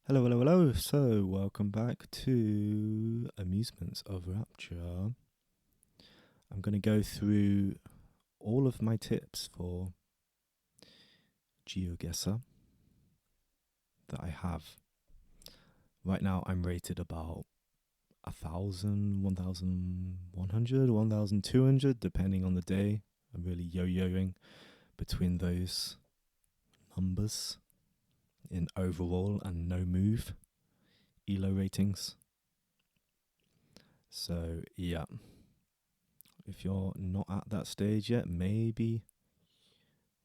Hello, hello, hello. So, welcome back to Amusements of Rapture. I'm going to go through all of my tips for GeoGuessr that I have. Right now, I'm rated about 1,000, 1,100, 1,200, depending on the day. I'm really yo-yoing between those numbers in overall and no move ELO ratings. So, yeah. If you're not at that stage yet, maybe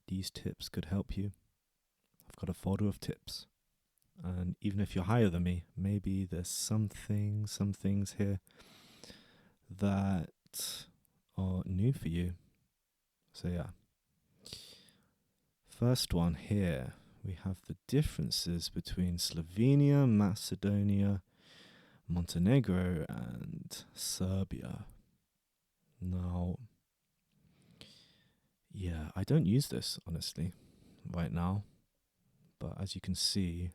these tips could help you. I've got a folder of tips. And even if you're higher than me, maybe there's some things here that are new for you. So, yeah. First one here, we have the differences between Slovenia, Macedonia, Montenegro, and Serbia. Now, yeah, I don't use this, honestly, right now. But as you can see,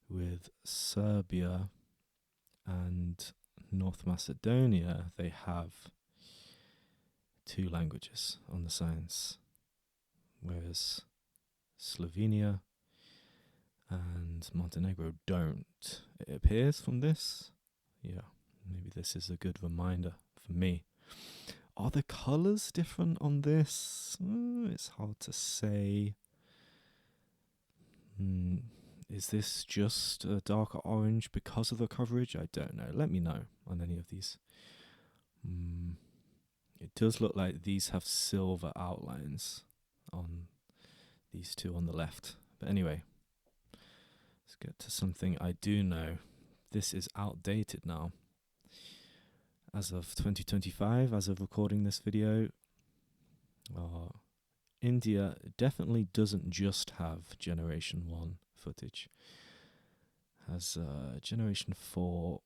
with Serbia and North Macedonia, they have two languages on the signs, whereas Slovenia and Montenegro don't. It appears from this. Yeah, maybe this is a good reminder for me. Are the colours different on this? It's hard to say. Is this just a darker orange because of the coverage? I don't know. Let me know on any of these. It does look like these have silver outlines on these two on the left. But anyway, let's get to something I do know. This is outdated now. As of 2025, as of recording this video, India definitely doesn't just have Generation 1 footage. Has Generation 4,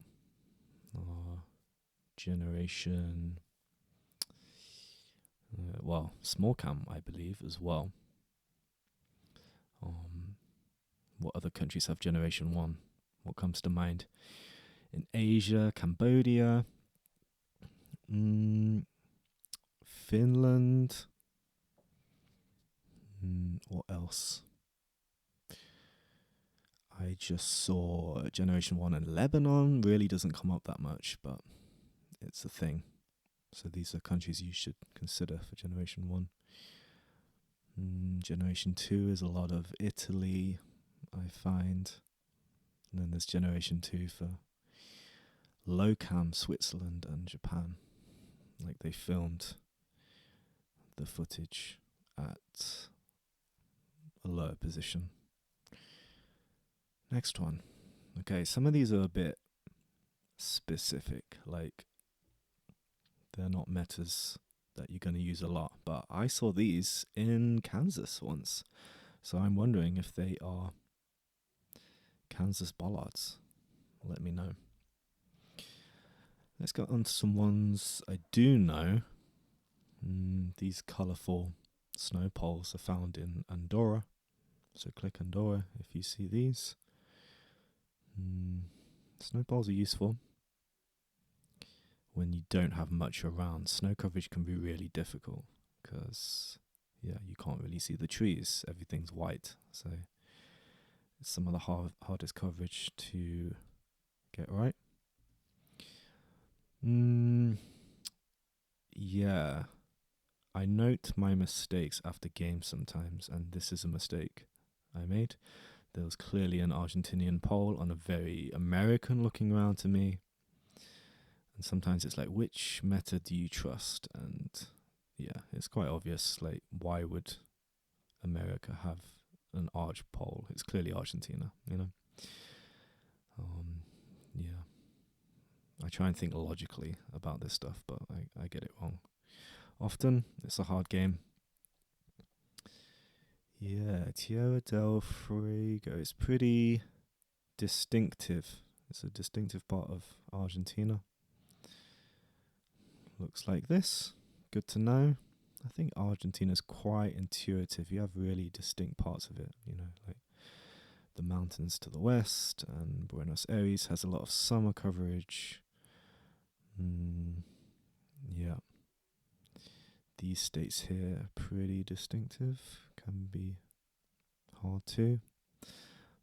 Generation... small cam, I believe, as well. What other countries have Generation 1? What comes to mind? In Asia, Cambodia, Finland. What else? I just saw Generation 1 in Lebanon. Really doesn't come up that much, but it's a thing. So these are countries you should consider for Generation 1. Generation 2 is a lot of Italy, I find. And then there's Generation 2 for low cam, Switzerland and Japan. Like they filmed the footage at a lower position. Next one. Okay, some of these are a bit specific, like they're not metas that you're going to use a lot, but I saw these in Kansas once, so I'm wondering if they are Kansas bollards. Let me know. Let's go on to some ones I do know. These colourful snow poles are found in Andorra, so click Andorra if you see these. Snow poles are useful when you don't have much around. Snow coverage can be really difficult because, you can't really see the trees. Everything's white, so it's some of the hardest coverage to get right. Yeah, I note my mistakes after games sometimes, and this is a mistake I made. There was clearly an Argentinian pole on a very American-looking round to me. And sometimes it's like, which meta do you trust? And yeah, it's quite obvious. Like, why would America have an Arg pole? It's clearly Argentina, you know? Yeah. I try and think logically about this stuff, but I get it wrong. Often, it's a hard game. Yeah, Tierra del Fuego is pretty distinctive. It's a distinctive part of Argentina. Looks like this. Good to know. I think Argentina's quite intuitive. You have really distinct parts of it, like the mountains to the west, and Buenos Aires has a lot of summer coverage. Yeah. These states here are pretty distinctive, can be hard too.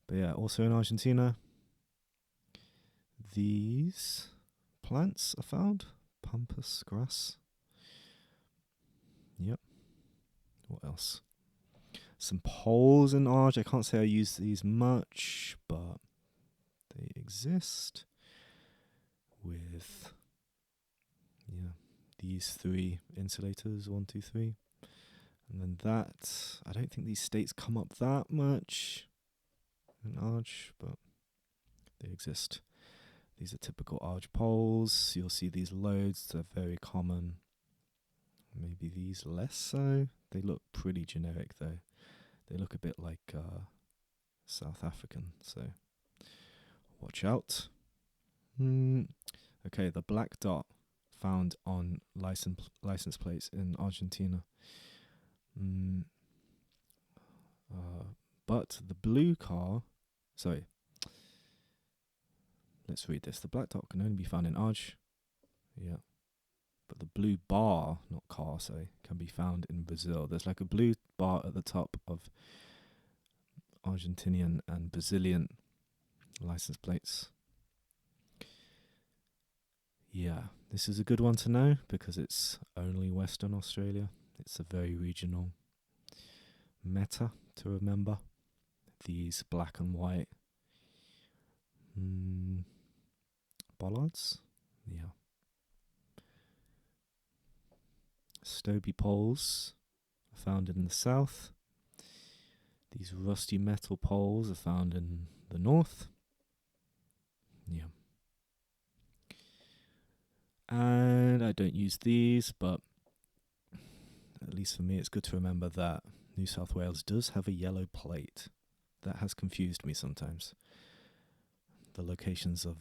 But yeah, also in Argentina, these plants are found. Pampas grass. Yep. What else? Some poles in Arge. I can't say I use these much, but they exist with, yeah, these three insulators, 1, 2, 3. And then that, I don't think these states come up that much in Arge, but they exist. These are typical Arge poles. You'll see these loads, they're very common. Maybe these less so. They look pretty generic though. They look a bit like South African, so watch out. Okay, the black dot found on license plates in Argentina. But the blue car, sorry, let's read this. The black dot can only be found in Arge. Yeah. But the blue bar, not car, sorry, can be found in Brazil. There's like a blue bar at the top of Argentinian and Brazilian license plates. Yeah, this is a good one to know because it's only Western Australia. It's a very regional meta to remember. These black and white bollards. Yeah. Stobie poles are found in the south. These rusty metal poles are found in the north. Yeah. And I don't use these, but at least for me it's good to remember that New South Wales does have a yellow plate. That has confused me sometimes. The locations of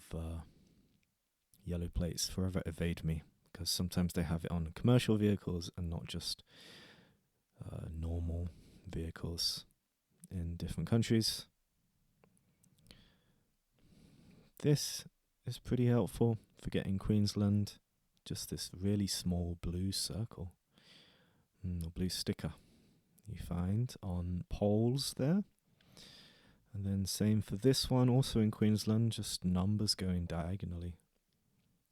yellow plates forever evade me, because sometimes they have it on commercial vehicles and not just normal vehicles in different countries. This is pretty helpful for getting Queensland. Just this really small blue circle, or blue sticker you find on poles there. And then same for this one, also in Queensland, just numbers going diagonally.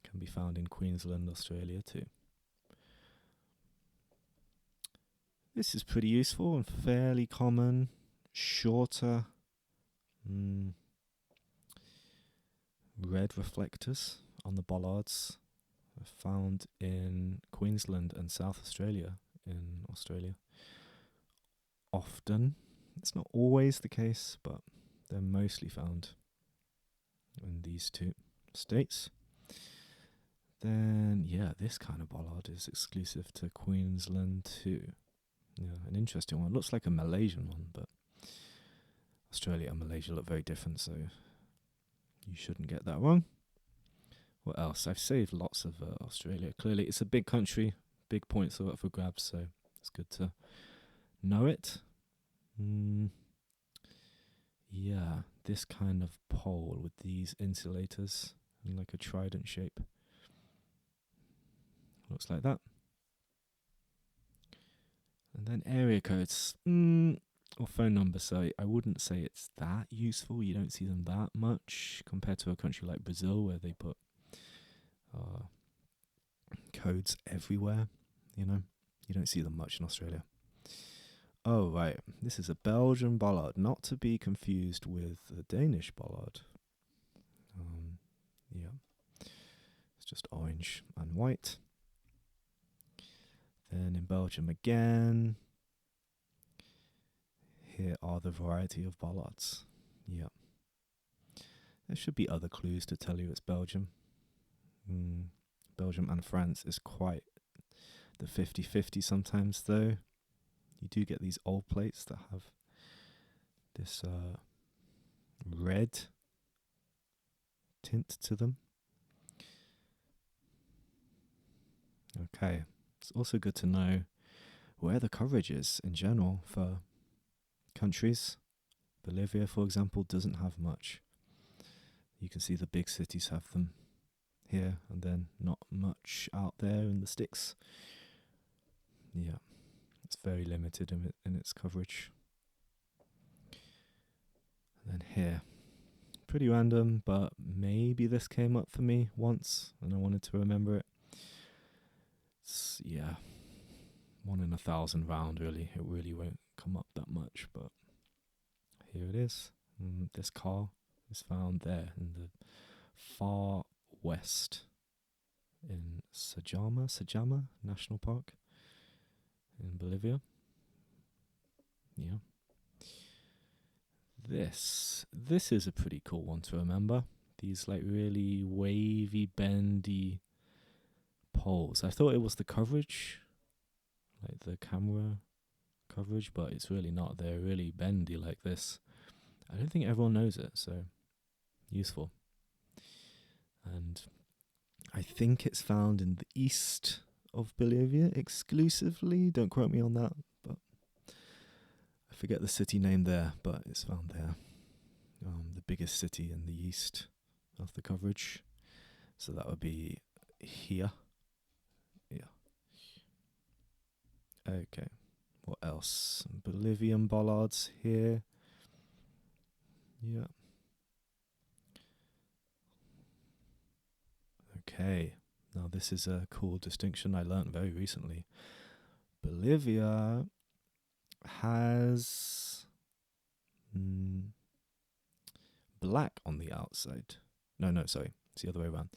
Can be found in Queensland, Australia too. This is pretty useful and fairly common. Shorter red reflectors on the bollards are found in Queensland and South Australia in Australia. Often, it's not always the case, but they're mostly found in these two states. Then, yeah, this kind of bollard is exclusive to Queensland too. Yeah, an interesting one. Looks like a Malaysian one, but Australia and Malaysia look very different, so you shouldn't get that wrong. What else? I've saved lots of Australia. Clearly, it's a big country, big points are up for grabs, so it's good to know it. Yeah, this kind of pole with these insulators in like a trident shape. Looks like that. And then area codes, or phone numbers. So I wouldn't say it's that useful. You don't see them that much compared to a country like Brazil where they put codes everywhere. You know, you don't see them much in Australia. Oh, right. This is a Belgian bollard, not to be confused with a Danish bollard. Yeah. It's just orange and white. Then in Belgium again, here are the variety of bollards. Yeah. There should be other clues to tell you it's Belgium. Belgium and France is quite the 50-50 sometimes though. You do get these old plates that have this red tint to them. Okay, it's also good to know where the coverage is in general for countries. Bolivia, for example, doesn't have much. You can see the big cities have them here, and then not much out there in the sticks. Yeah, it's very limited in its coverage. And then here, pretty random, but maybe this came up for me once and I wanted to remember it. It's, yeah, 1 in 1,000 round, really. It really won't come up that much, but here it is. This car is found there in the far west in Sajama National Park in Bolivia. Yeah. This is a pretty cool one to remember. These like really wavy, bendy poles. I thought it was the coverage, like the camera coverage, but it's really not. They're really bendy like this. I don't think everyone knows it, so useful. And I think it's found in the east of Bolivia exclusively. Don't quote me on that, but I forget the city name there, but it's found there. The biggest city in the east of the coverage. So that would be here. Yeah. Okay. What else? Bolivian bollards here. Yeah. Okay. Now this is a cool distinction I learned very recently. Bolivia has black on the outside. No, sorry. It's the other way around.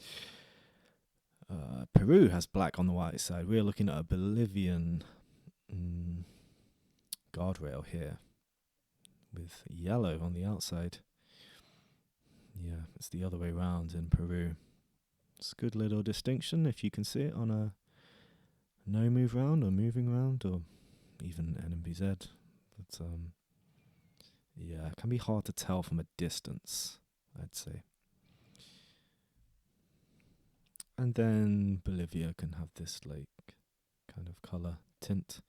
Peru has black on the white side. We're looking at a Bolivian guardrail here with yellow on the outside. Yeah, it's the other way around in Peru. It's a good little distinction if you can see it on a no move round or moving round or even NMBZ. But yeah, it can be hard to tell from a distance, I'd say. And then Bolivia can have this like kind of color tint,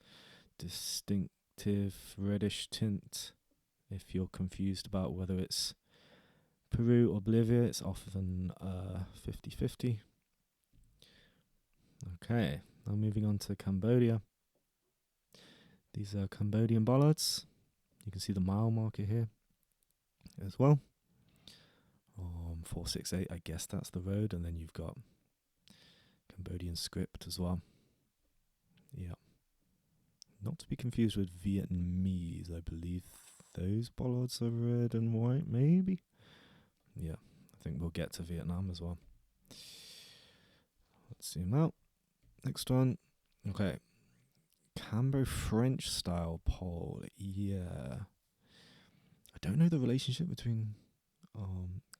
distinctive reddish tint. If you're confused about whether it's Peru or Bolivia, it's often 50-50. Okay, now moving on to Cambodia. These are Cambodian bollards. You can see the mile marker here as well. 468, I guess that's the road, and then you've got Cambodian script as well. Yeah. Not to be confused with Vietnamese, I believe those bollards are red and white, maybe? Yeah, I think we'll get to Vietnam as well. Let's zoom out. Next one. Okay. Cambo French style pole. Yeah. I don't know the relationship between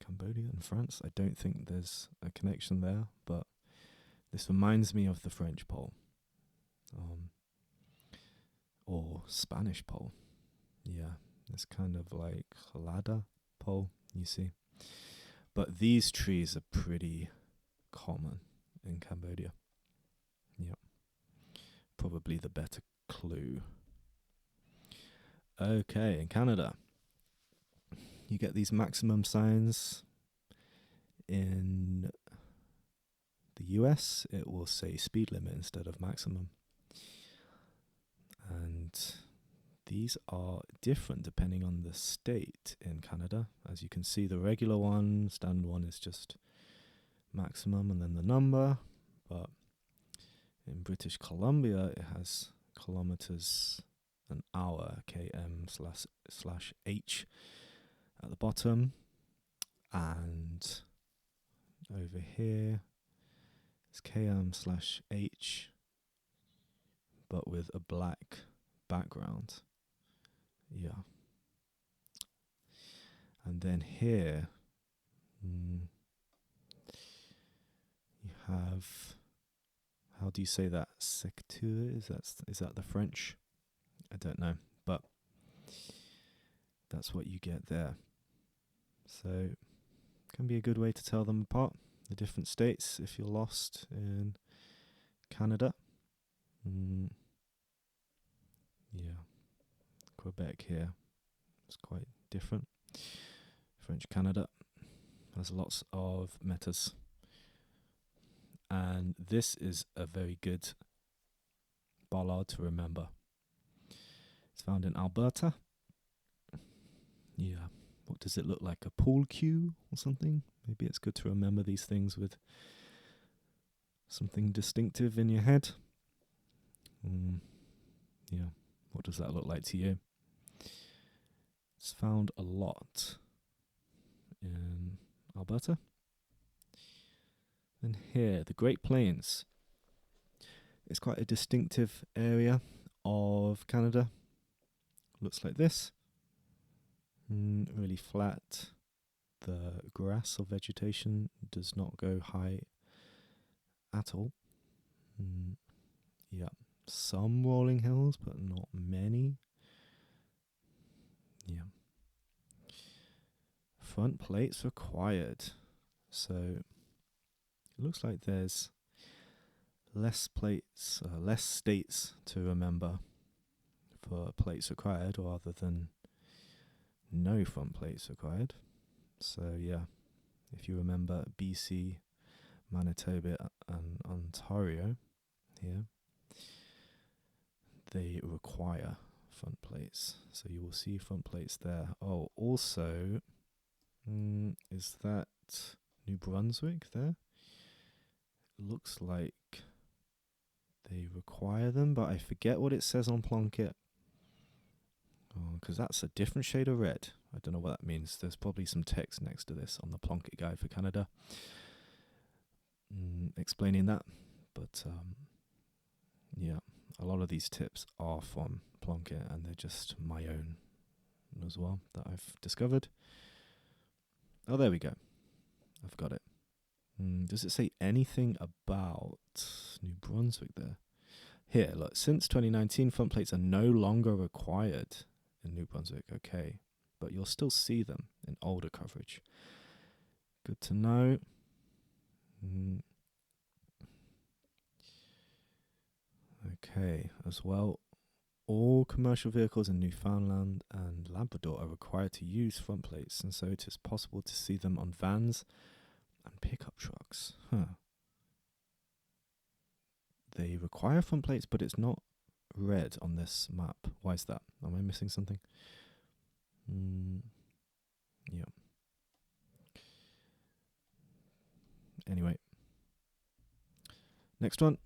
Cambodia and France. I don't think there's a connection there, but this reminds me of the French pole. Or Spanish pole. Yeah, it's kind of like ladder pole, you see. But these trees are pretty common in Cambodia. Yep. Probably the better clue. Okay, in Canada, you get these maximum signs. In the US, it will say speed limit instead of maximum. And these are different depending on the state in Canada. As you can see, the regular one, standard one, is just maximum and then the number. But in British Columbia, it has kilometers an hour, km/h at the bottom. And over here, it's km/h, but with a black background. Yeah. And then here, you have, how do you say that? Secteur? Is that the French? I don't know, but that's what you get there. So can be a good way to tell them apart, the different states, if you're lost in Canada. Yeah, Quebec here. It's quite different. French Canada has lots of metas. And this is a very good bollard to remember. It's found in Alberta. Yeah. What does it look like? A pool cue or something? Maybe it's good to remember these things with something distinctive in your head. Yeah. What does that look like to you? It's found a lot in Alberta. And here, the Great Plains. It's quite a distinctive area of Canada. Looks like this. Really flat. The grass or vegetation does not go high at all. Yeah, some rolling hills, but not many. Yeah. Front plates required. So it looks like there's less plates, less states to remember for plates required, rather than no front plates required. So yeah, if you remember BC, Manitoba and Ontario here, they require front plates. So you will see front plates there. Oh, also, is that New Brunswick there? It looks like they require them, but I forget what it says on Plonkit. Because that's a different shade of red. I don't know what that means. There's probably some text next to this on the Plonkit guide for Canada explaining that. But yeah, a lot of these tips are from Plonkit, and they're just my own as well that I've discovered. Oh, there we go. I've got it. Does it say anything about New Brunswick there? Here, look, since 2019, front plates are no longer required in New Brunswick. Okay, but you'll still see them in older coverage. Good to know. Okay, as well, all commercial vehicles in Newfoundland and Labrador are required to use front plates, and so it is possible to see them on vans and pickup trucks. They require front plates, but it's not red on this map. Why is that? Am I missing something? Yeah. Anyway. Next one.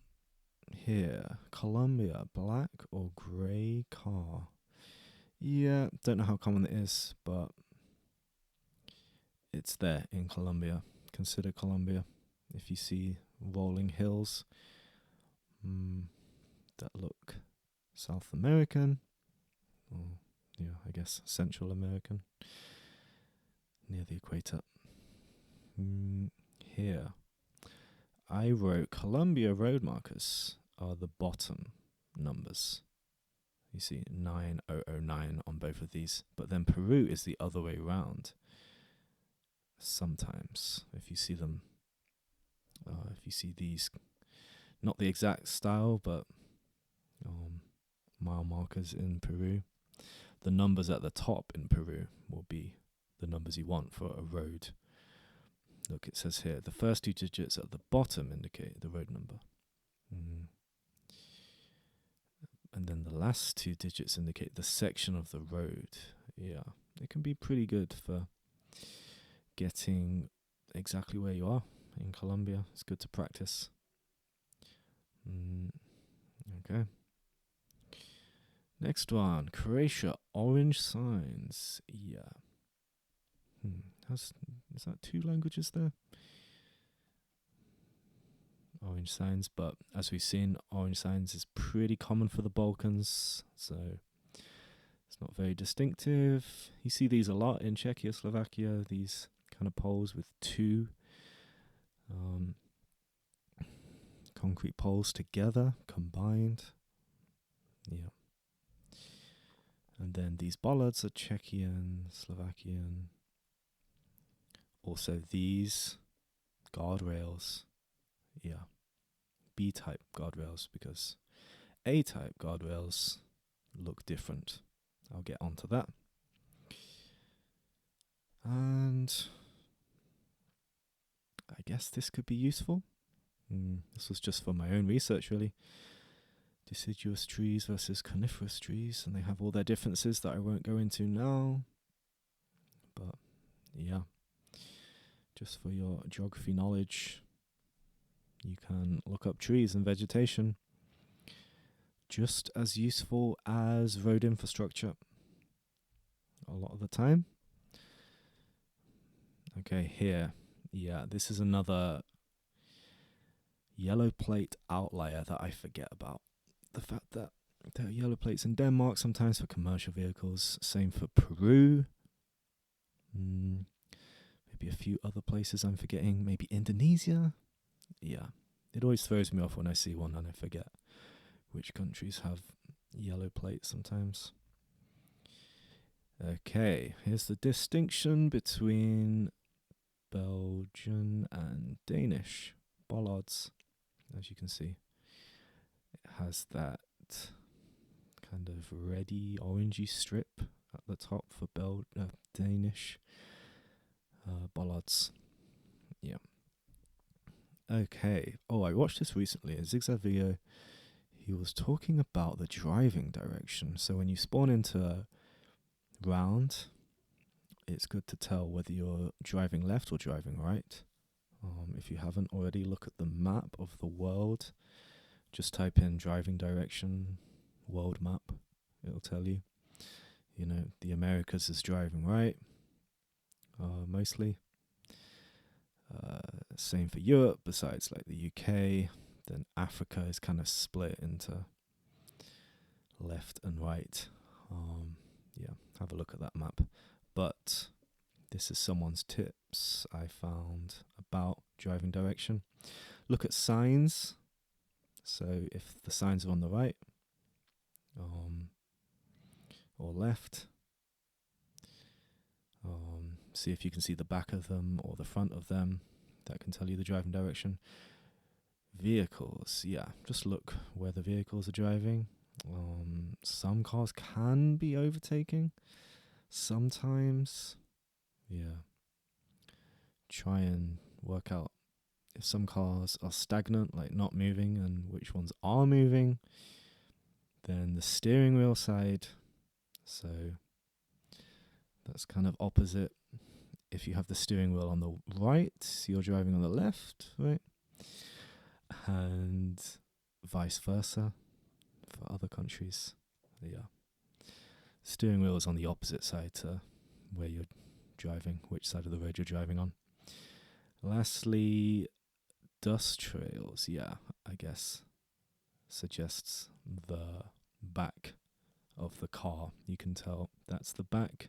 Here. Colombia. Black or grey car? Yeah, don't know how common it is, but it's there in Colombia. Consider Colombia. If you see rolling hills that look South American, or yeah, I guess Central American, near the equator. Here, I wrote Colombia road markers are the bottom numbers. You see 9009 on both of these, but then Peru is the other way round. Sometimes, if you see them, if you see these, not the exact style, but mile markers in Peru, the numbers at the top in Peru will be the numbers you want for a road. Look, it says here, the first two digits at the bottom indicate the road number. And then the last two digits indicate the section of the road. Yeah, it can be pretty good for getting exactly where you are in Colombia. It's good to practice. Okay. Next one, Croatia, orange signs. Yeah. Is that two languages there? Orange signs, but as we've seen, orange signs is pretty common for the Balkans, so it's not very distinctive. You see these a lot in Czechia, Slovakia, these kind of poles with two concrete poles together, combined. Yeah. And then these bollards are Czechian, Slovakian. Also these guardrails. Yeah. B-type guardrails, because A-type guardrails look different. I'll get onto that. And I guess this could be useful. This was just for my own research, really. Deciduous trees versus coniferous trees, and they have all their differences that I won't go into now. But yeah, just for your geography knowledge, you can look up trees and vegetation. Just as useful as road infrastructure a lot of the time. Okay, here. Yeah, this is another yellow plate outlier that I forget about. The fact that there are yellow plates in Denmark sometimes for commercial vehicles. Same for Peru. Maybe a few other places I'm forgetting. Maybe Indonesia. Yeah, it always throws me off when I see one and I forget which countries have yellow plates sometimes. Okay, here's the distinction between Belgian and Danish bollards. As you can see, it has that kind of reddy orangey strip at the top for Danish bollards. Yeah. Okay. Oh, I watched this recently, a zigzag video. He was talking about the driving direction. So when you spawn into a round, it's good to tell whether you're driving left or driving right. If you haven't already, look at the map of the world. Just type in driving direction, world map. It'll tell you. You know, the Americas is driving right, mostly. Same for Europe, besides like the UK. Then Africa is kind of split into left and right. Yeah, have a look at that map. But this is someone's tips I found about driving direction. Look at signs. So if the signs are on the right or left, see if you can see the back of them or the front of them. That can tell you the driving direction. Vehicles, yeah, just look where the vehicles are driving. Some cars can be overtaking sometimes. Yeah. Try and work out if some cars are stagnant, like not moving, and which ones are moving. Then the steering wheel side. So that's kind of opposite. If you have the steering wheel on the right, you're driving on the left, right? And vice versa for other countries. Yeah. Steering wheel is on the opposite side to where you're driving, which side of the road you're driving on. Lastly, dust trails, yeah, I guess, suggests the back of the car. You can tell that's the back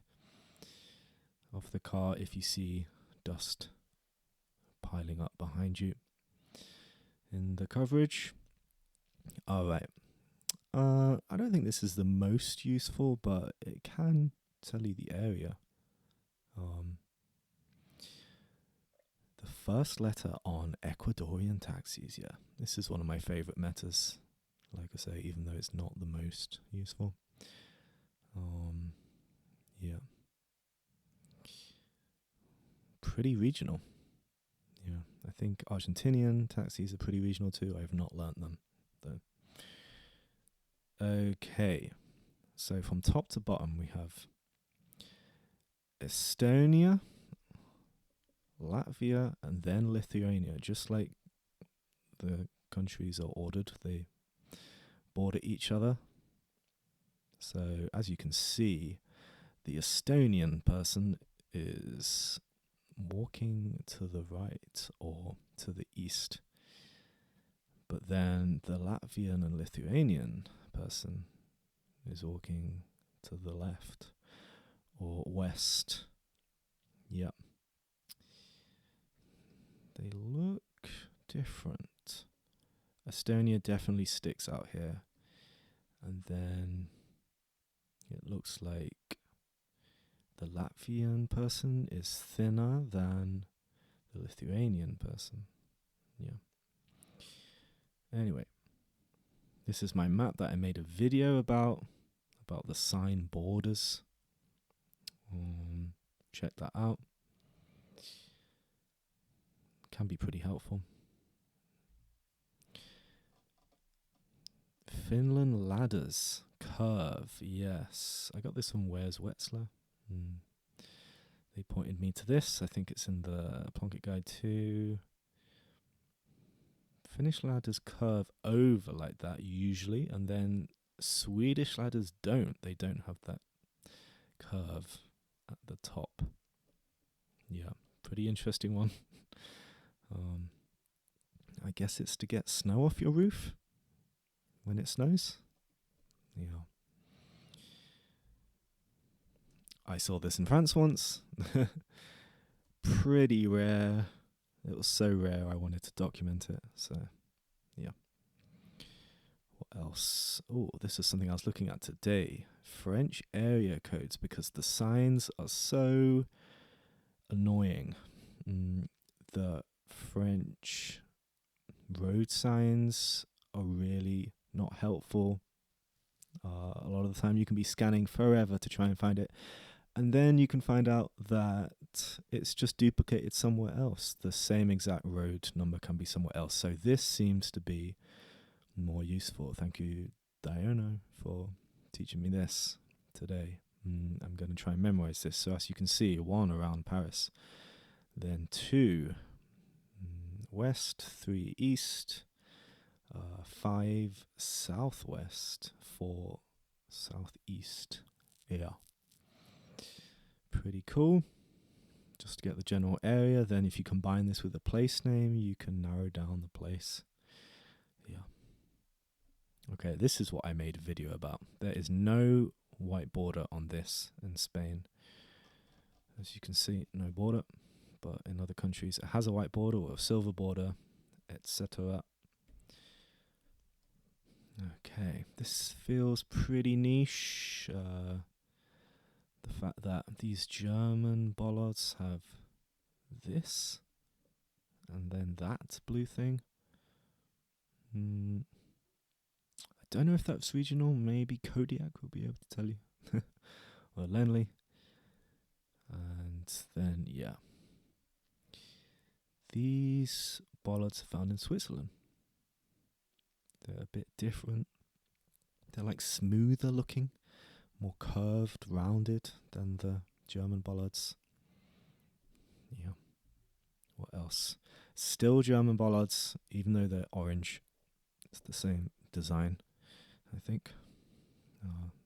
of the car if you see dust piling up behind you in the coverage. Alright. I don't think this is the most useful, but it can tell you the area. The first letter on Ecuadorian taxis, yeah. This is one of my favourite metas. Like I say, even though it's not the most useful. Yeah. Pretty regional. Yeah, I think Argentinian taxis are pretty regional too. I have not learnt them, though. Okay, so from top to bottom we have Estonia, Latvia, and then Lithuania. Just like the countries are ordered, they border each other. So as you can see, the Estonian person is walking to the right or to the east. But then the Latvian and Lithuanian person is walking to the left or west. Yep. They look different. Estonia definitely sticks out here. And then it looks like the Latvian person is thinner than the Lithuanian person. Yeah. Anyway, this is my map that I made a video about the sign borders. Check that out. can be pretty helpful. Finland ladders curve. Yes, I got this from Where's Wetzler. They pointed me to this. I think it's in the Plonkit guide too. Finnish ladders curve over like that usually, and then Swedish ladders don't. They don't have that curve at the top. Yeah, pretty interesting one. I guess it's to get snow off your roof when it snows. Yeah. I saw this in France once. Pretty rare. It was so rare I wanted to document it. So, yeah. What else? Oh, this is something I was looking at today. French area codes, because the signs are so annoying. The French road signs are really not helpful. A lot of the time you can be scanning forever to try and find it, and then you can find out that it's just duplicated somewhere else. The same exact road number can be somewhere else. So this seems to be more useful. Thank you, Diana, for teaching me this today. I'm going to try and memorize this. So as you can see, 1 around Paris, then 2 west, 3 east, 5 southwest, 4 southeast. Yeah. Pretty cool. Just to get the general area. Then if you combine this with a place name, you can narrow down the place. Yeah. Okay, this is what I made a video about. There is no white border on this in Spain. As you can see, no border. But in other countries, it has a white border or a silver border, etc. Okay, this feels pretty niche. The fact that these German bollards have this and then that blue thing. I don't know if that's regional. Maybe Kodiak will be able to tell you. Or Lenley. And then, yeah. These bollards are found in Switzerland. They're a bit different. They're like smoother looking, more curved, rounded than the German bollards. Yeah. What else? Still German bollards, even though they're orange. It's the same design, I think.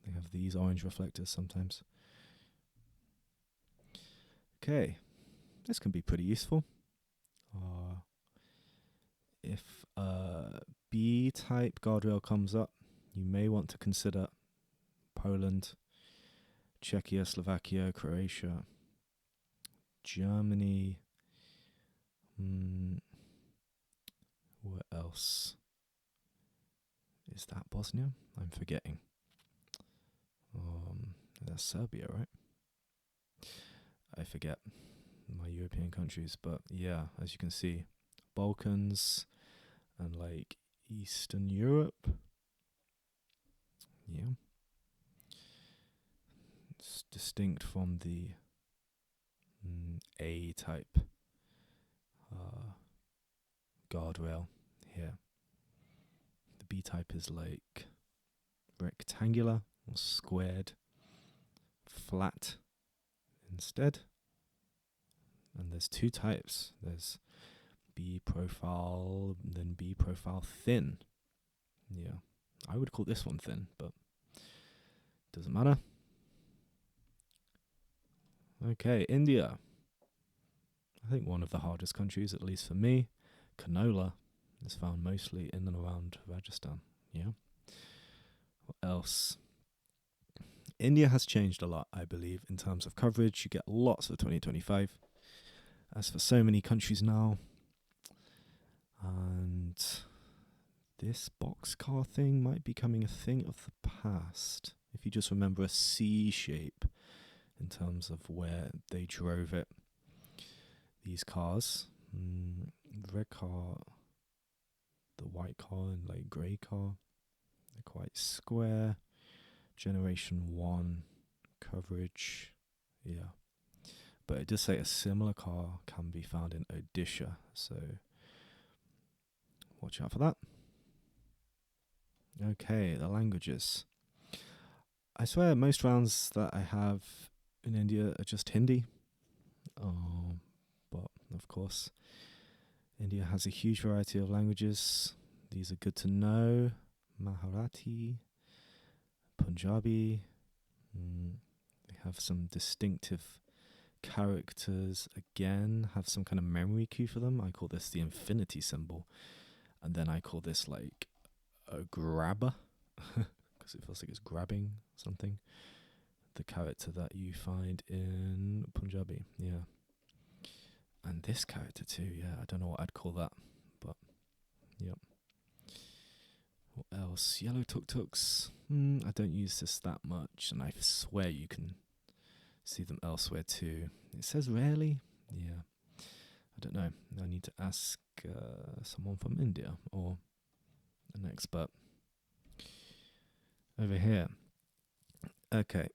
They have these orange reflectors sometimes. Okay, this can be pretty useful. If a B-type guardrail comes up, you may want to consider Poland, Czechia, Slovakia, Croatia, Germany. What else? Is that Bosnia? I'm forgetting. That's Serbia, right? I forget my European countries, but yeah, as you can see, Balkans and like Eastern Europe. Yeah. It's distinct from the A-type guardrail here. The B-type is like rectangular or squared, flat instead. And there's 2 types. There's B profile, then B profile thin. Yeah, I would call this one thin, but doesn't matter. Okay, India. I think one of the hardest countries, at least for me. Canola is found mostly in and around Rajasthan. Yeah. What else? India has changed a lot, I believe, in terms of coverage. You get lots of 2025. As for so many countries now. And this boxcar thing might be becoming a thing of the past. If you just remember a C shape in terms of where they drove it. These cars, red car, the white car and like grey car, they're quite square. Generation 1 coverage, yeah. But it does say a similar car can be found in Odisha, so watch out for that. Okay, the languages. I swear most rounds that I have in India are just Hindi. But of course, India has a huge variety of languages. These are good to know. Marathi, Punjabi. They have some distinctive characters. Again, have some kind of memory key for them. I call this the infinity symbol. And then I call this like a grabber, because it feels like it's grabbing something. The character that you find in Punjabi, yeah. And this character too, yeah. I don't know what I'd call that, but yep. What else? Yellow tuk-tuks. I don't use this that much, and I swear you can see them elsewhere too. It says rarely. Yeah. I don't know. I need to ask someone from India or an expert. Over here. Okay.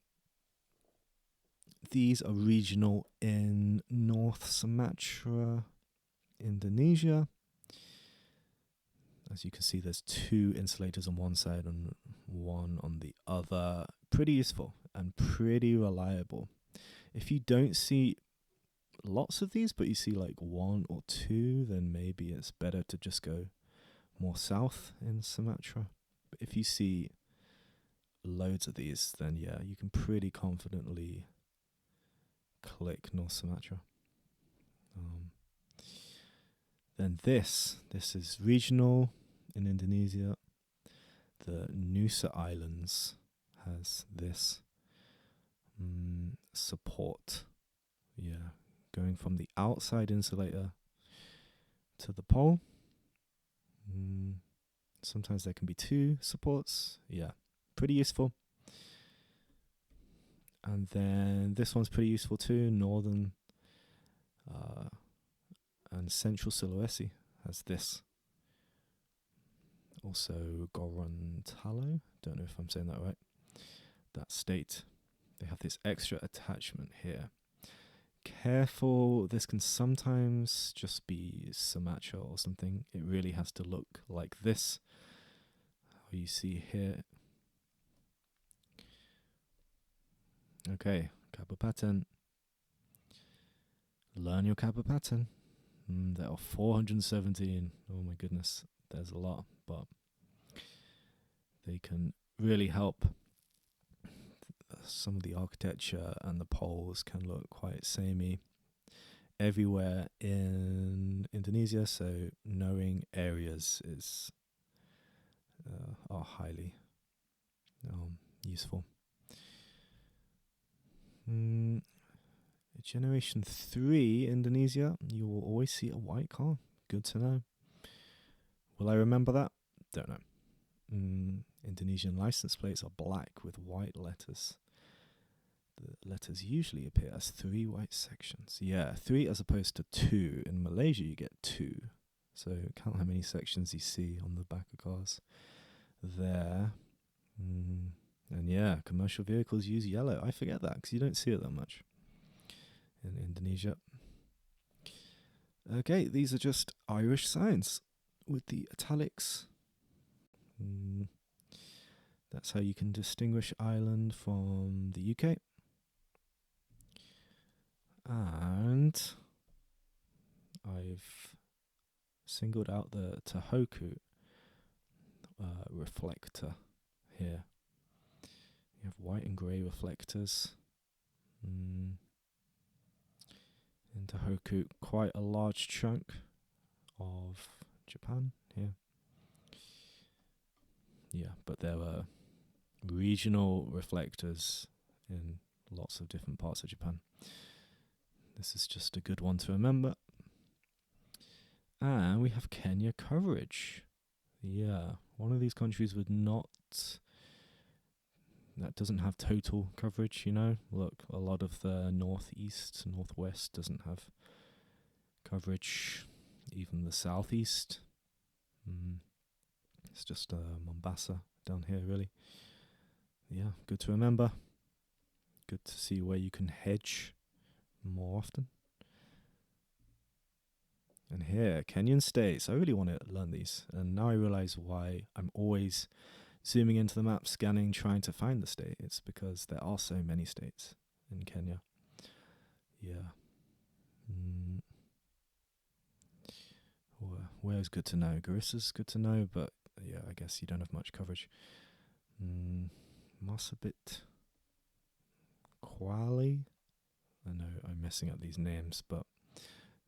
These are regional in North Sumatra, Indonesia. As you can see, there's 2 insulators on one side and 1 on the other. Pretty useful and pretty reliable. If you don't see lots of these, but you see like 1 or 2, then maybe it's better to just go more south in Sumatra. But if you see loads of these, then yeah, you can pretty confidently click North Sumatra. Then this is regional in Indonesia. The Nusa Islands has this support. Yeah, going from the outside insulator to the pole. Sometimes there can be 2 supports. Yeah, pretty useful. And then this one's pretty useful too. Northern and Central Sulawesi has this. Also Gorontalo, don't know if I'm saying that right. That state, they have this extra attachment here. Careful, this can sometimes just be Sumatra or something. It really has to look like this. How you see here. Okay, Kappa pattern. Learn your Kappa pattern. There are 417. Oh my goodness, there's a lot, but they can really help. Some of the architecture and the poles can look quite samey everywhere in Indonesia, so knowing areas is are highly useful. Generation 3 Indonesia, you will always see a white car. Good to know. Will I remember that? Don't know. Indonesian license plates are black with white letters. The letters usually appear as 3 white sections. Yeah, 3 as opposed to 2. In Malaysia, you get 2. So count how many sections you see on the back of cars there. And yeah, commercial vehicles use yellow. I forget that because you don't see it that much in Indonesia. Okay, these are just Irish signs with the italics. That's how you can distinguish Ireland from the UK. And I've singled out the Tohoku reflector here. You have white and grey reflectors. In Tohoku, quite a large chunk of Japan here. Yeah, but there are regional reflectors in lots of different parts of Japan. This is just a good one to remember. And we have Kenya coverage. Yeah, one of these countries that doesn't have total coverage, you know. Look, a lot of the northeast, northwest doesn't have coverage. Even the southeast. It's just Mombasa down here, really. Yeah, good to remember. Good to see where you can hedge. more often. And here, Kenyan states. I really want to learn these. And now I realize why I'm always zooming into the map, scanning, trying to find the state. It's because there are so many states in Kenya. Yeah. Where's good to know? Garissa's good to know, but yeah, I guess you don't have much coverage. Marsabit, Kwale. I know I'm messing up these names, but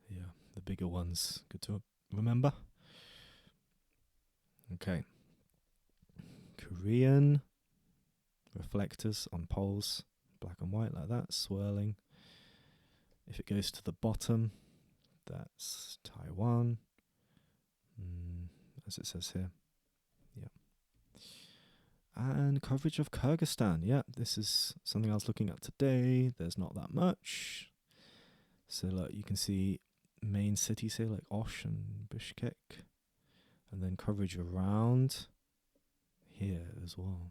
yeah, the bigger ones, good to remember. Okay. Korean reflectors on poles, black and white like that, swirling. If it goes to the bottom, that's Taiwan, as it says here. Yeah. And coverage of Kyrgyzstan. Yeah, this is something I was looking at today. There's not that much. So like you can see main cities here like Osh and Bishkek. And then coverage around here as well.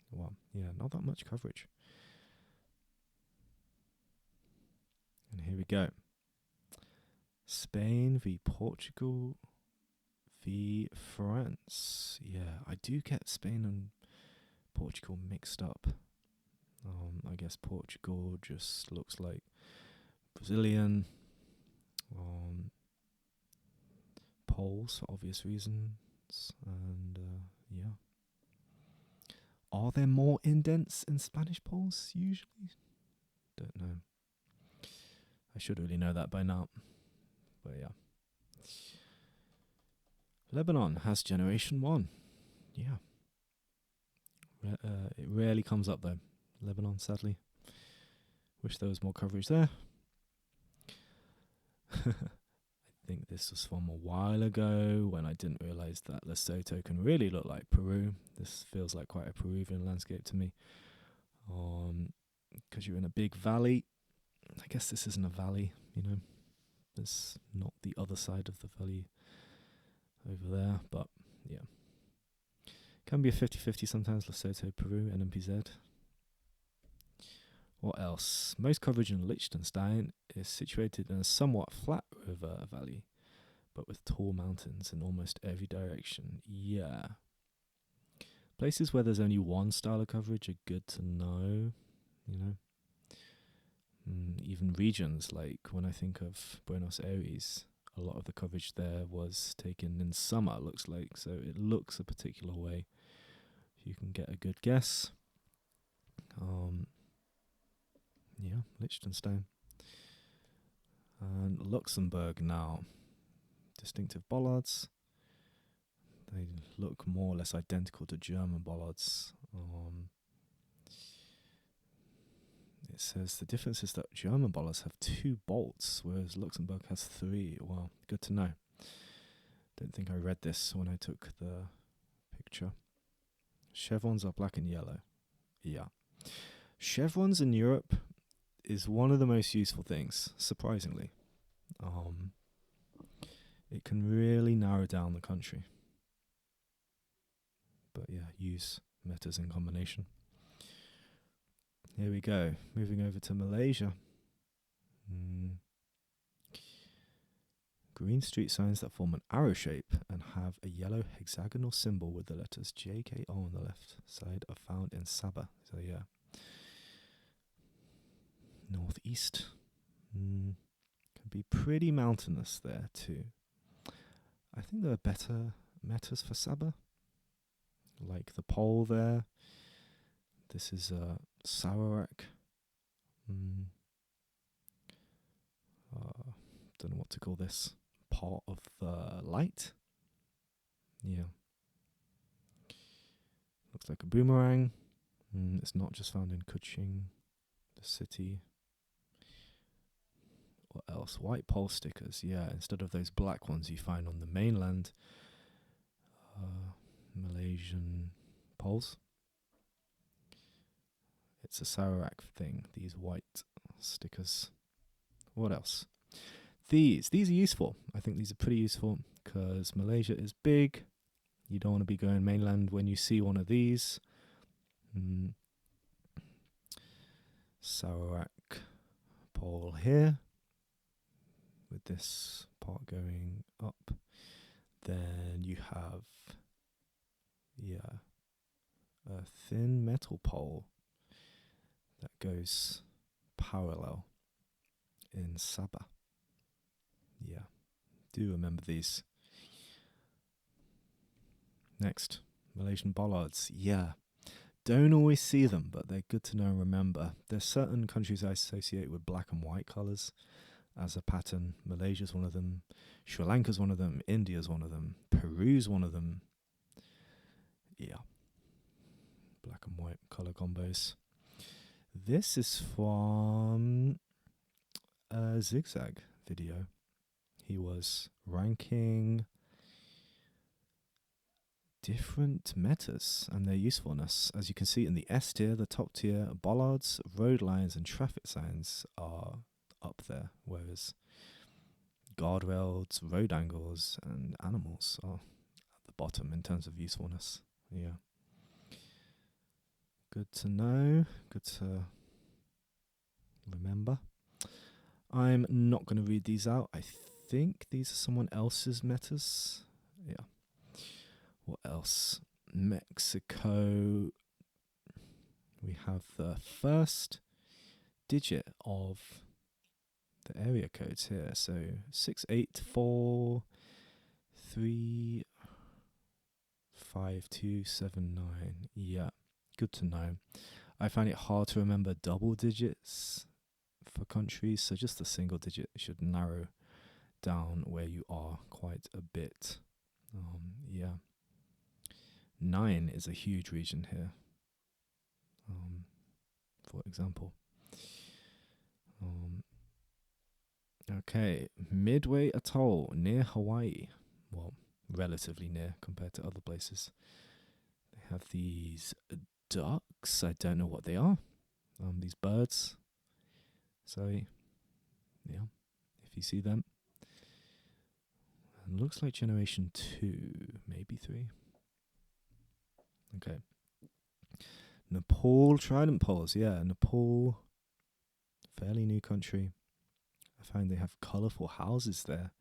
Well, yeah, not that much coverage. And here we go. Spain v Portugal v France. Yeah, I do get Spain and Portugal mixed up. I guess Portugal just looks like Brazilian. Poles for obvious reasons. And yeah. Are there more indents in Spanish poles usually? Don't know. I should really know that by now. But yeah. Lebanon has Generation 1. Yeah. It rarely comes up though. Lebanon, sadly. Wish there was more coverage there. I think this was from a while ago when I didn't realise that Lesotho can really look like Peru. This feels like quite a Peruvian landscape to me. Because you're in a big valley. I guess this isn't a valley, you know. There's not the other side of the valley over there, but yeah. Can be a 50-50 sometimes, Lesotho, Peru, NMPZ. What else? Most coverage in Liechtenstein is situated in a somewhat flat river valley, but with tall mountains in almost every direction. Yeah. Places where there's only one style of coverage are good to know, you know. Even regions, like when I think of Buenos Aires, a lot of the coverage there was taken in summer, looks like, so it looks a particular way. You can get a good guess. Yeah, Liechtenstein. And Luxembourg now. Distinctive bollards. They look more or less identical to German bollards. It says the difference is that German bollards have 2 bolts, whereas Luxembourg has 3. Well, good to know. Don't think I read this when I took the picture. Chevrons are black and yellow. Yeah. Chevrons in Europe is one of the most useful things, surprisingly. It can really narrow down the country. But yeah, use metas in combination. Here we go. Moving over to Malaysia. Green street signs that form an arrow shape and have a yellow hexagonal symbol with the letters JKO on the left side are found in Sabah. So yeah. Northeast. Can be pretty mountainous there too. I think there are better metas for Sabah. Like the pole there. This is Sarawak. Don't know what to call this. Part of the light. Yeah. Looks like a boomerang. It's not just found in Kuching, the city. What else? White pole stickers. Yeah, instead of those black ones you find on the mainland. Malaysian poles. It's a Sarawak thing, these white stickers. What else? These are useful. I think these are pretty useful because Malaysia is big. You don't want to be going mainland when you see one of these. Sarawak pole here, with this part going up. Then you have, yeah, a thin metal pole that goes parallel in Sabah. Yeah, do remember these. Next, Malaysian bollards. Yeah, don't always see them, but they're good to know and remember. There's certain countries I associate with black and white colours as a pattern. Malaysia's one of them, Sri Lanka's one of them, India's one of them, Peru's one of them. Yeah, black and white colour combos. This is from a Zigzag video. He was ranking different metas and their usefulness. As you can see in the S tier, the top tier, bollards, road lines and traffic signs are up there, whereas guardrails, road angles and animals are at the bottom in terms of usefulness. Yeah. Good to know, good to remember. I'm not going to read these out. I think these are someone else's metas. Yeah. What else? Mexico. We have the first digit of the area codes here. So 684352279. Yeah, good to know. I find it hard to remember double digits for countries, so just a single digit should narrow down where you are quite a bit. Yeah. 9 is a huge region here, for example. Okay, Midway Atoll near Hawaii. Well, relatively near compared to other places. They have these ducks. I don't know what they are. These birds. So, yeah, if you see them. And looks like generation 2, maybe 3. Okay. Nepal trident poles. Yeah, Nepal, fairly new country. I find they have colourful houses there.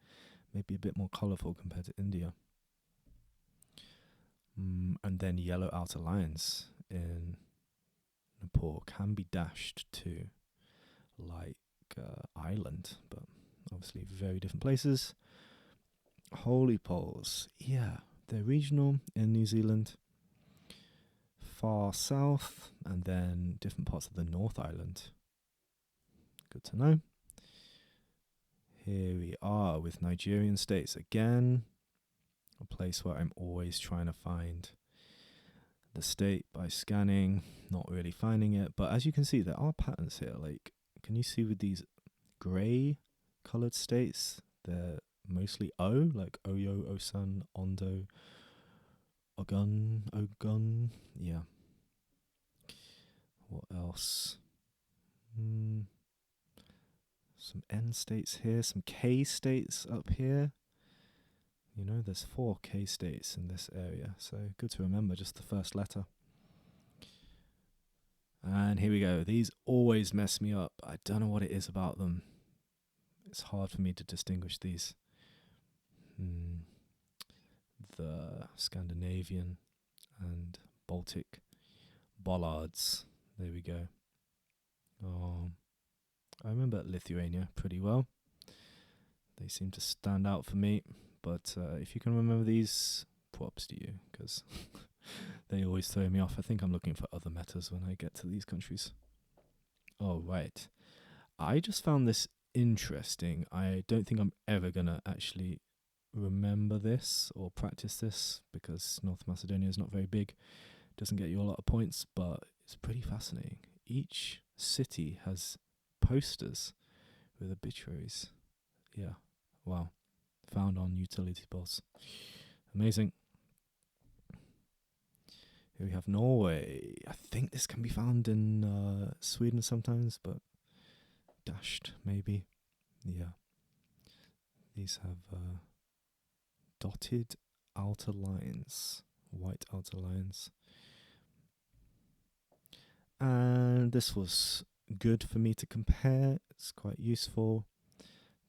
Maybe a bit more colourful compared to India. And then yellow outer lines in Nepal can be dashed to like Ireland, but obviously very different places. Holy poles. Yeah, they're regional in New Zealand. Far south, and then different parts of the North Island. Good to know. Here we are with Nigerian states again. A place where I'm always trying to find the state by scanning, not really finding it. But as you can see, there are patterns here. Like, can you see with these grey coloured states? They're mostly O, like Oyo, Osun, Ondo, Ogun. Yeah. What else? Some N states here, some K states up here. You know, there's 4 K states in this area, so good to remember just the first letter. And here we go. These always mess me up. I don't know what it is about them. It's hard for me to distinguish these. The Scandinavian and Baltic bollards. There we go. I remember Lithuania pretty well. They seem to stand out for me. But if you can remember these, props to you, because they always throw me off. I think I'm looking for other metas when I get to these countries. Oh, right. I just found this interesting. I don't think I'm ever going to actually remember this or practice this, because North Macedonia is not very big. Doesn't get you a lot of points, but it's pretty fascinating. Each city has posters with obituaries. Yeah, wow. Found on utility poles. Amazing. Here we have Norway. I think this can be found in Sweden sometimes, but dashed maybe. Yeah. These have dotted outer lines, white outer lines. And this was good for me to compare. It's quite useful.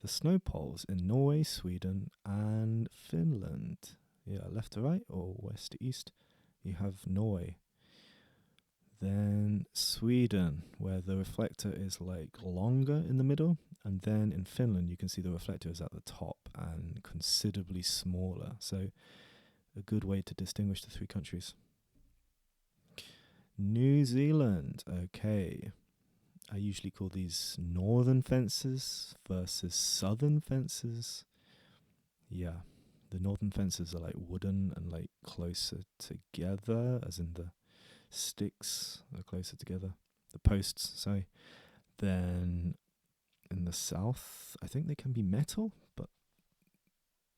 The snow poles in Norway, Sweden, and Finland. Yeah, left to right or west to east, you have Norway. Then Sweden, where the reflector is like longer in the middle, and then in Finland you can see the reflector is at the top and considerably smaller. So a good way to distinguish the three countries. New Zealand, okay. I usually call these northern fences versus southern fences. Yeah, the northern fences are like wooden and like closer together, as in the sticks are closer together. The posts, sorry. Then in the south, I think they can be metal, but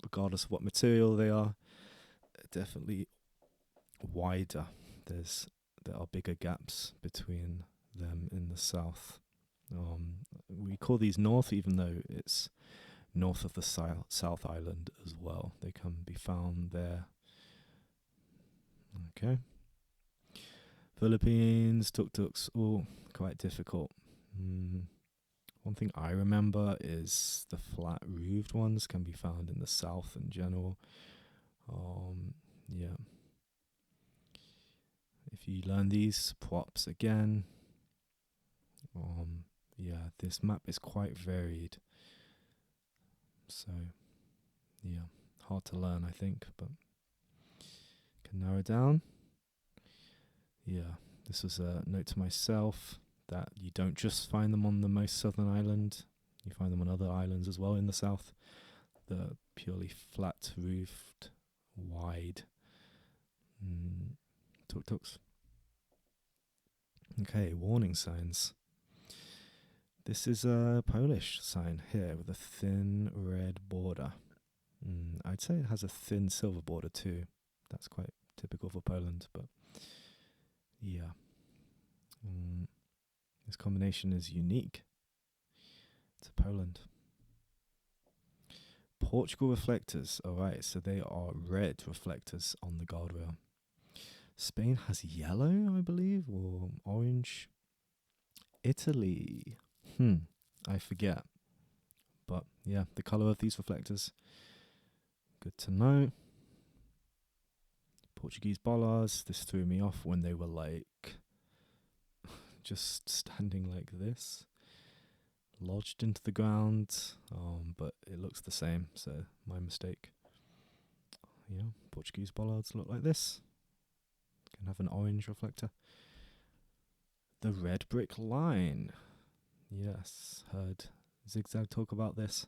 regardless of what material they are, they're definitely wider. There are bigger gaps between them in the south. We call these north, even though it's north of the South Island as well. They can be found there. Okay. Philippines, tuk-tuks, all quite difficult. One thing I remember is the flat-roofed ones can be found in the south in general. Yeah. If you learn these, props again. Yeah, this map is quite varied. So, yeah, hard to learn, I think, but can narrow down. Yeah, this was a note to myself that you don't just find them on the most southern island, you find them on other islands as well in the south. The purely flat-roofed, wide tuk-tuks. Okay, warning signs. This is a Polish sign here with a thin red border. I'd say it has a thin silver border too. That's quite typical for Poland, but yeah. This combination is unique to Poland. Portugal reflectors. Alright, so they are red reflectors on the guardrail. Spain has yellow, I believe, or orange. Italy. I forget. But yeah, the colour of these reflectors. Good to know. Portuguese bollards. This threw me off when they were like just standing like this, lodged into the ground. But it looks the same, so my mistake. Yeah, Portuguese bollards look like this. Can have an orange reflector. The red brick line. Yes, heard Zigzag talk about this.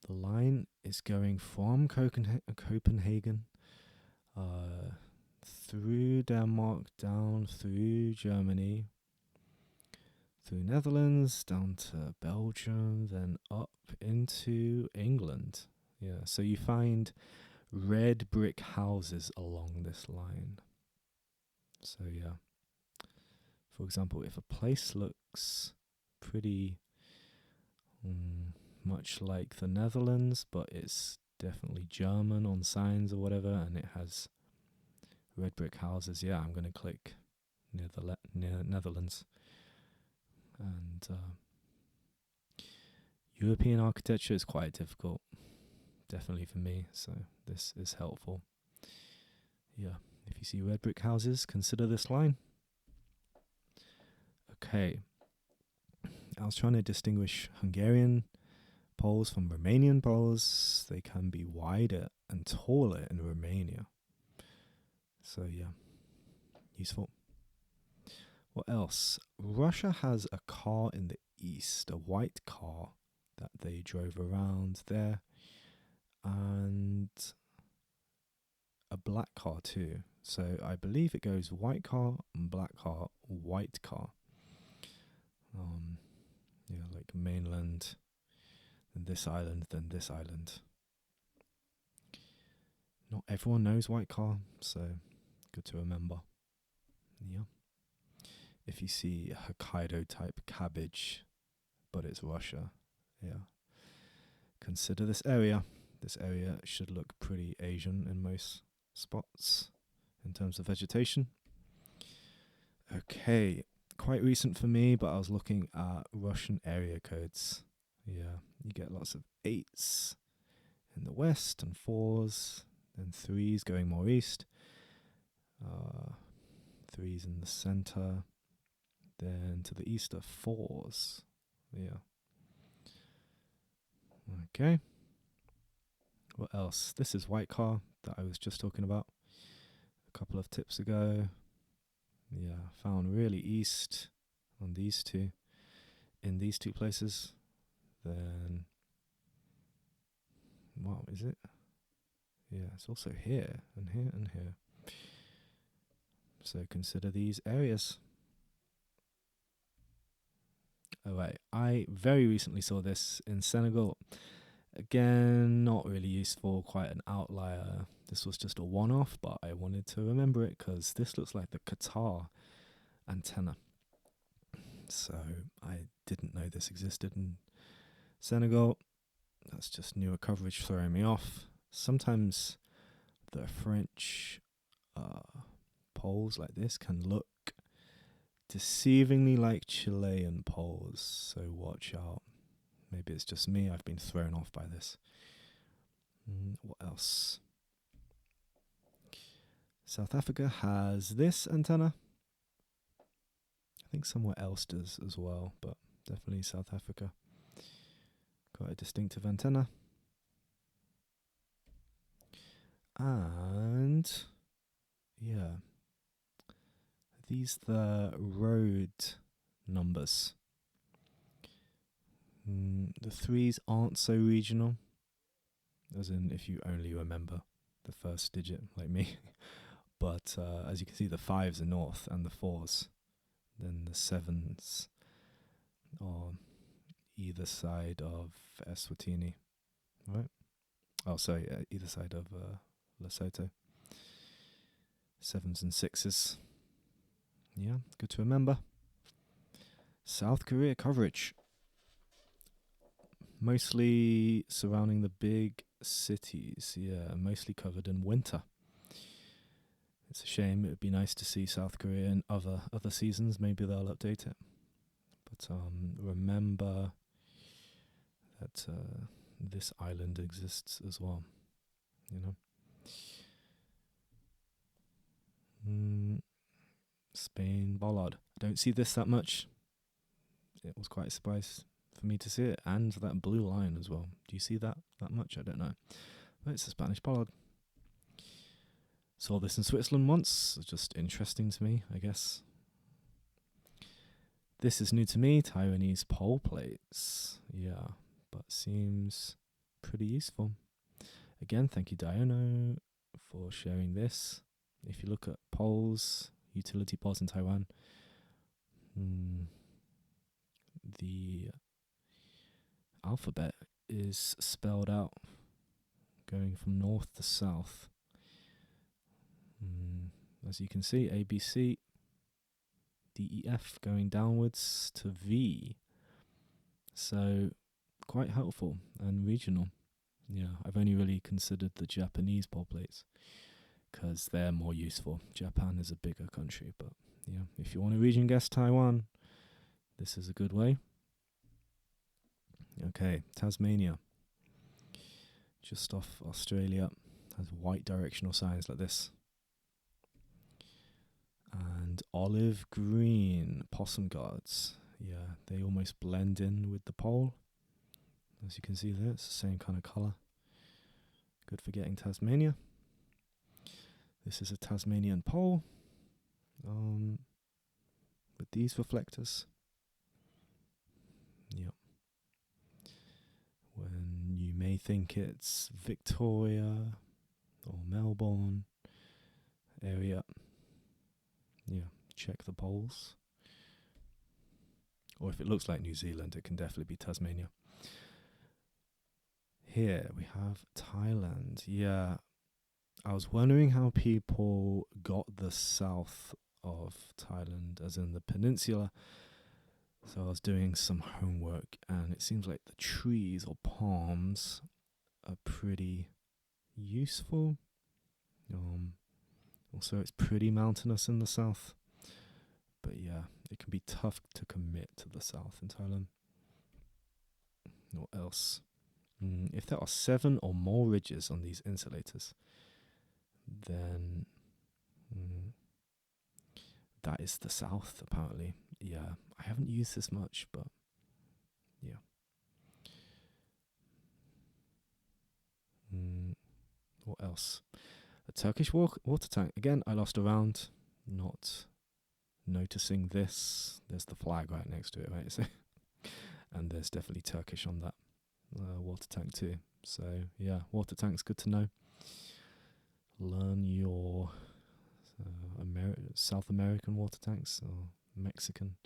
The line is going from Copenhagen through Denmark, down through Germany, through Netherlands, down to Belgium, then up into England. Yeah, so you find red brick houses along this line. So yeah, for example, if a place looks pretty much like the Netherlands, but it's definitely German on signs or whatever, and it has red brick houses, yeah, I'm going to click near Netherlands. And European architecture is quite difficult, definitely for me, so this is helpful. Yeah, if you see red brick houses, consider this line. Okay, I was trying to distinguish Hungarian poles from Romanian poles. They can be wider and taller in Romania. So yeah, useful. What else? Russia has a car in the east, a white car that they drove around there, and a black car too. So I believe it goes white car, black car, white car. Yeah, like mainland, then this island, then this island. Not everyone knows white car, so good to remember. Yeah. If you see Hokkaido type cabbage, but it's Russia, yeah. Consider this area. This area should look pretty Asian in most spots in terms of vegetation. Okay, quite recent for me, but I was looking at Russian area codes. Yeah, you get lots of 8s in the west and 4s, then 3s going more east, 3s in the center, then to the east are 4s. Yeah. Okay. What else? This is White Car that I was just talking about a couple of tips ago. Yeah, found really east on these two, in these two places. Then, what is it? Yeah, it's also here and here and here. So consider these areas. Alright, I very recently saw this in Senegal. Again, not really useful, quite an outlier. This was just a one-off, but I wanted to remember it because this looks like the Qatar antenna. So I didn't know this existed in Senegal. That's just newer coverage throwing me off. Sometimes the French poles like this can look deceivingly like Chilean poles, so watch out. Maybe it's just me, I've been thrown off by this. What else? South Africa has this antenna. I think somewhere else does as well, but definitely South Africa. Quite a distinctive antenna. And yeah, these the road numbers. The 3s aren't so regional, as in if you only remember the first digit like me. But as you can see, the 5s are north and the 4s. Then the 7s are either side of Eswatini, right? Oh, sorry, either side of Lesotho. 7s and 6s. Yeah, good to remember. South Korea coverage. Mostly surrounding the big cities, yeah, mostly covered in winter. It's a shame. It would be nice to see South Korea in other seasons. Maybe they'll update it. But remember that this island exists as well, you know. Spain bollard. I don't see this that much. It was quite a surprise for me to see it, and that blue line as well. Do you see that much? I don't know. But it's a Spanish bollard. Saw this in Switzerland once. It's just interesting to me, I guess. This is new to me, Taiwanese pole plates. Yeah, but seems pretty useful. Again, thank you, Diono, for sharing this. If you look at poles, utility poles in Taiwan, the alphabet is spelled out going from north to south. As you can see, A, B, C, D, E, F going downwards to V. So quite helpful and regional. Yeah, I've only really considered the Japanese pole plates because they're more useful. Japan is a bigger country, but yeah, if you want to region guess Taiwan, this is a good way. Okay, Tasmania, just off Australia, has white directional signs like this. And olive green possum guards. Yeah, they almost blend in with the pole. As you can see there, it's the same kind of colour. Good for getting Tasmania. This is a Tasmanian pole with these reflectors. Yep. When you may think it's Victoria or Melbourne area, yeah, check the poles. Or if it looks like New Zealand, it can definitely be Tasmania. Here we have Thailand. Yeah, I was wondering how people got the south of Thailand, as in the peninsula. So I was doing some homework, and it seems like the trees or palms are pretty useful. Also, it's pretty mountainous in the south. But yeah, it can be tough to commit to the south in Thailand. What else? If there are 7 or more ridges on these insulators, then that is the south, apparently. Yeah, I haven't used this much, but yeah. What else? A Turkish water tank. Again, I lost a round, not noticing this. There's the flag right next to it, right? So, and there's definitely Turkish on that water tank too. So yeah, water tank's good to know. Learn your South American water tanks or Mexican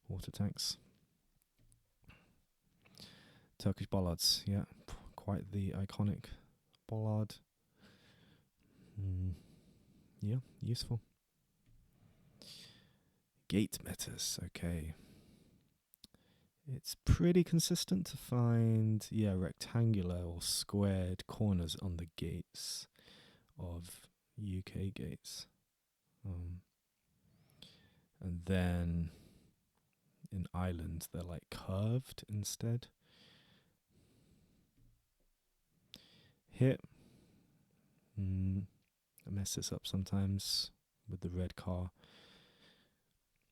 water tanks. Turkish bollards, yeah, quite the iconic bollard. Yeah, useful. Gate metas, okay. It's pretty consistent to find, rectangular or squared corners on the gates of UK gates. And then in Ireland, they're like curved instead. Here, I mess this up sometimes with the red car.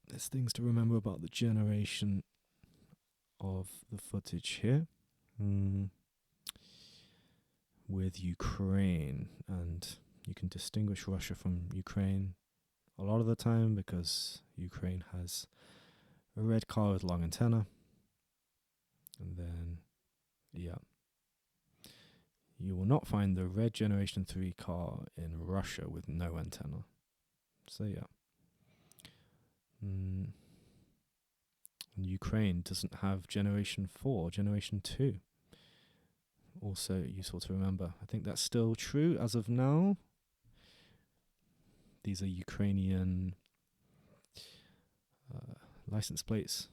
There's things to remember about the generation of the footage here. With Ukraine, and you can distinguish Russia from Ukraine a lot of the time because Ukraine has a red car with long antenna, and then you will not find the red generation 3 car in Russia with no antenna. So Ukraine doesn't have generation 4, generation 2. Also useful to remember. I think that's still true as of now. These are Ukrainian license plates.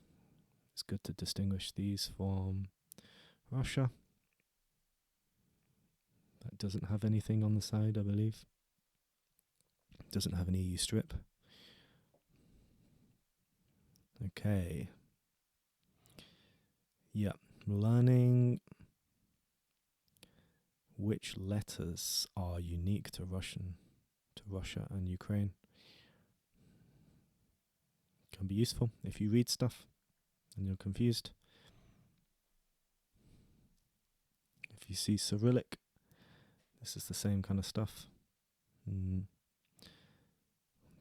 It's good to distinguish these from Russia. That doesn't have anything on the side, I believe. Doesn't have an EU strip. Okay. Yeah, learning which letters are unique to Russia and Ukraine. Can be useful if you read stuff and you're confused. If you see Cyrillic, this is the same kind of stuff.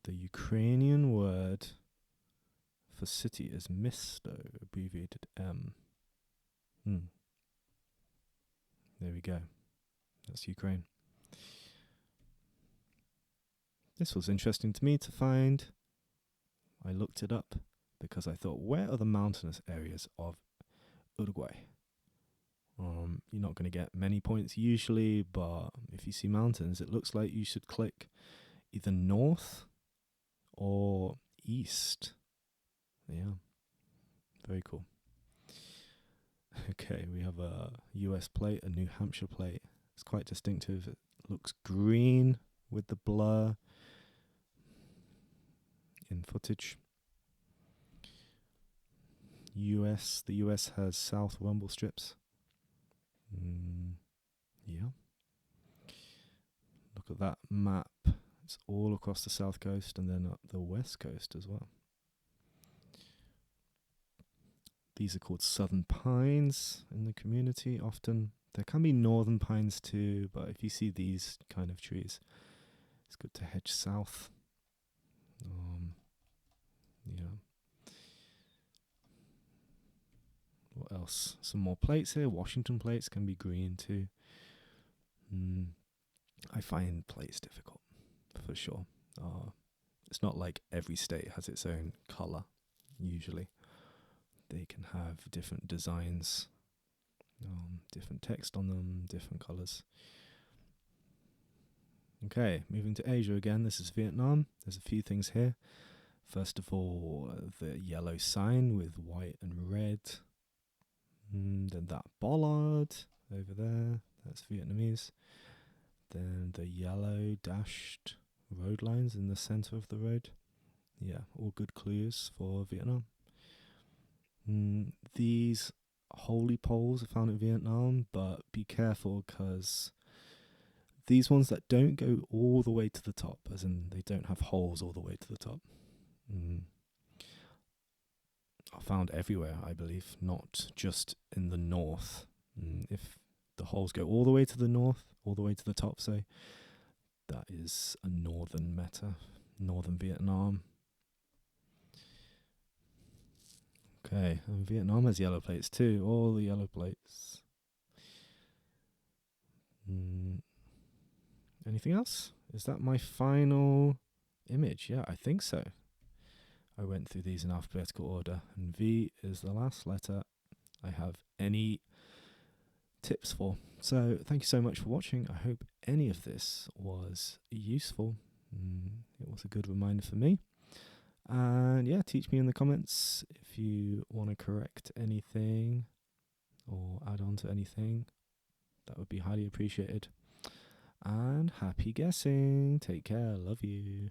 The Ukrainian word for city is misto, abbreviated M. There we go. That's Ukraine. This was interesting to me to find. I looked it up because I thought, where are the mountainous areas of Uruguay? You're not going to get many points usually, but if you see mountains, it looks like you should click either north or east. Yeah, very cool. Okay, we have a US plate, a New Hampshire plate. It's quite distinctive. It looks green with the blur in footage. The US has south rumble strips. Yeah. Look at that map. It's all across the south coast and then up the west coast as well. These are called southern pines in the community often. There can be northern pines too, but if you see these kind of trees, it's good to hedge south. Yeah. What else? Some more plates here. Washington plates can be green too. I find plates difficult, for sure. It's not like every state has its own colour, usually. They can have different designs, different text on them, different colours. Okay, moving to Asia again. This is Vietnam. There's a few things here. First of all, the yellow sign with white and red. Then that bollard over there. That's Vietnamese. Then the yellow dashed road lines in the center of the road. Yeah, all good clues for Vietnam. These holy poles are found in Vietnam, but be careful because these ones that don't go all the way to the top, as in they don't have holes all the way to the top, are found everywhere, I believe, not just in the north. If the holes go all the way to the north, all the way to the top, say, that is a northern meta, northern Vietnam. Okay, and Vietnam has yellow plates too, all the yellow plates. Anything else? Is that my final image? Yeah, I think so. I went through these in alphabetical order, and V is the last letter I have any tips for. So thank you so much for watching. I hope any of this was useful. It was a good reminder for me. And yeah, teach me in the comments if you want to correct anything or add on to anything. That would be highly appreciated. And happy guessing. Take care. Love you.